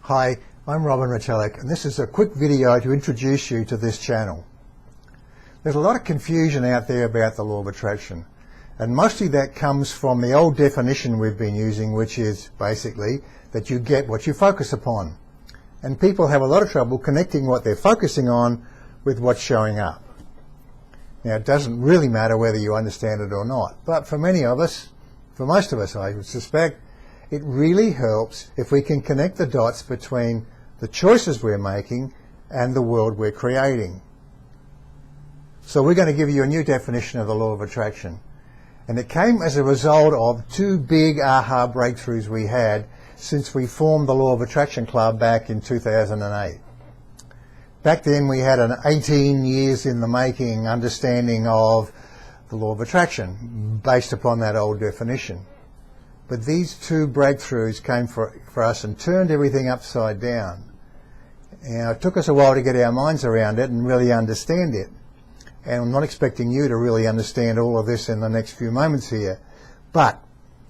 Hi, I'm Robin Retallick, and this is a quick video to introduce you to this channel. There's a lot of confusion out there about the law of attraction, and mostly that comes from the old definition we've been using, which is basically that you get what you focus upon. And people have a lot of trouble connecting what they're focusing on with what's showing up. Now, it doesn't really matter whether you understand it or not, but for many of us, for most of us I would suspect, it really helps if we can connect the dots between the choices we're making and the world we're creating. So we're going to give you a new definition of the law of attraction. And it came as a result of two big aha breakthroughs we had since we formed the Law of Attraction Club back in 2008. Back then we had an 18 years in the making understanding of the law of attraction based upon that old definition. But these two breakthroughs came for us and turned everything upside down. Now, it took us a while to get our minds around it and really understand it. And I'm not expecting you to really understand all of this in the next few moments here. But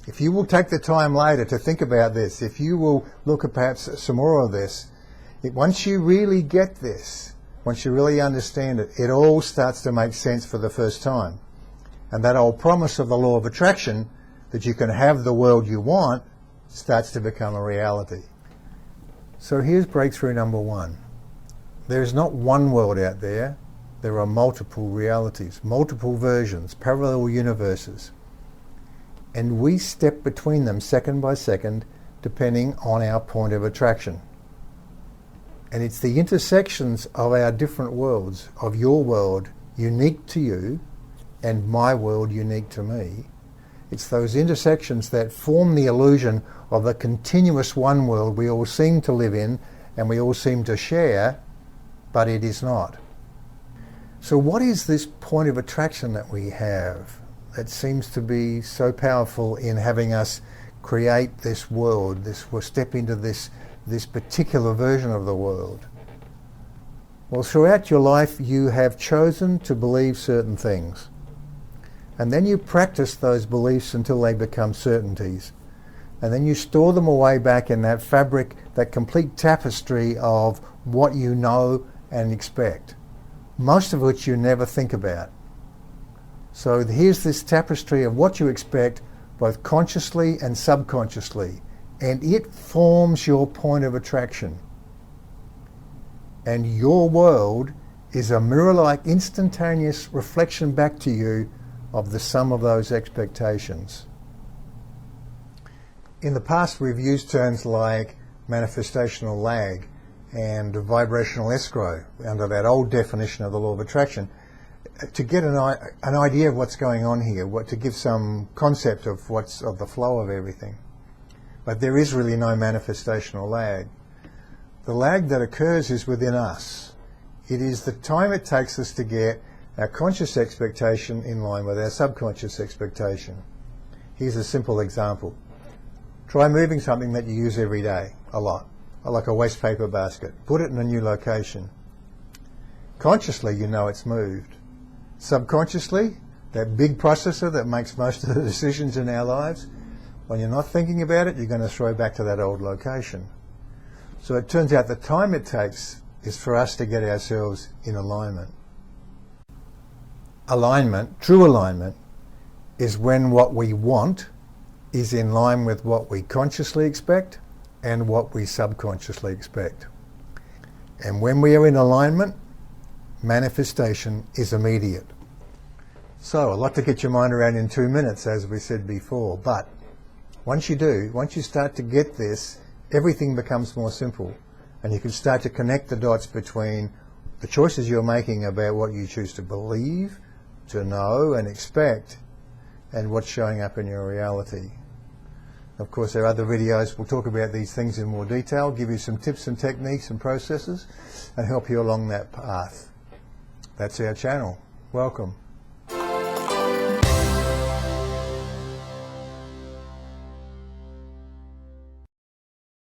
if you will take the time later to think about this, if you will look at perhaps some more of this, once you really get this, once you really understand it, it all starts to make sense for the first time. And that old promise of the law of attraction, that you can have the world you want, starts to become a reality. So here's breakthrough number one. There's not one world out there. There are multiple realities, multiple versions, parallel universes. And we step between them second by second, depending on our point of attraction. And it's the intersections of our different worlds, of your world unique to you and my world unique to me. It's those intersections that form the illusion of the continuous one world we all seem to live in and we all seem to share, but it is not. So what is this point of attraction that we have that seems to be so powerful in having us create this world, we'll step into this particular version of the world? Well, throughout your life you have chosen to believe certain things. And then you practice those beliefs until they become certainties. And then you store them away back in that fabric, that complete tapestry of what you know and expect, most of which you never think about. So here's this tapestry of what you expect, both consciously and subconsciously, and it forms your point of attraction. And your world is a mirror-like instantaneous reflection back to you of the sum of those expectations. In the past we've used terms like manifestational lag and vibrational escrow under that old definition of the law of attraction to get an idea of what's going on here, to give some concept of the flow of everything. But there is really no manifestational lag. The lag that occurs is within us. It is the time it takes us to get our conscious expectation in line with our subconscious expectation. Here's a simple example. Try moving something that you use every day, a lot, like a waste paper basket. Put it in a new location. Consciously, you know it's moved. Subconsciously, that big processor that makes most of the decisions in our lives, when you're not thinking about it, you're going to throw back to that old location. So it turns out the time it takes is for us to get ourselves in alignment. Alignment, true alignment, is when what we want is in line with what we consciously expect and what we subconsciously expect. And when we are in alignment, manifestation is immediate. So I'd like to get your mind around in 2 minutes, as we said before, but once you start to get this, everything becomes more simple, and you can start to connect the dots between the choices you're making about what you choose to believe, to know and expect, and what's showing up in your reality. Of course, there are other videos. We'll talk about these things in more detail, give you some tips and techniques and processes, and help you along that path. That's our channel. Welcome.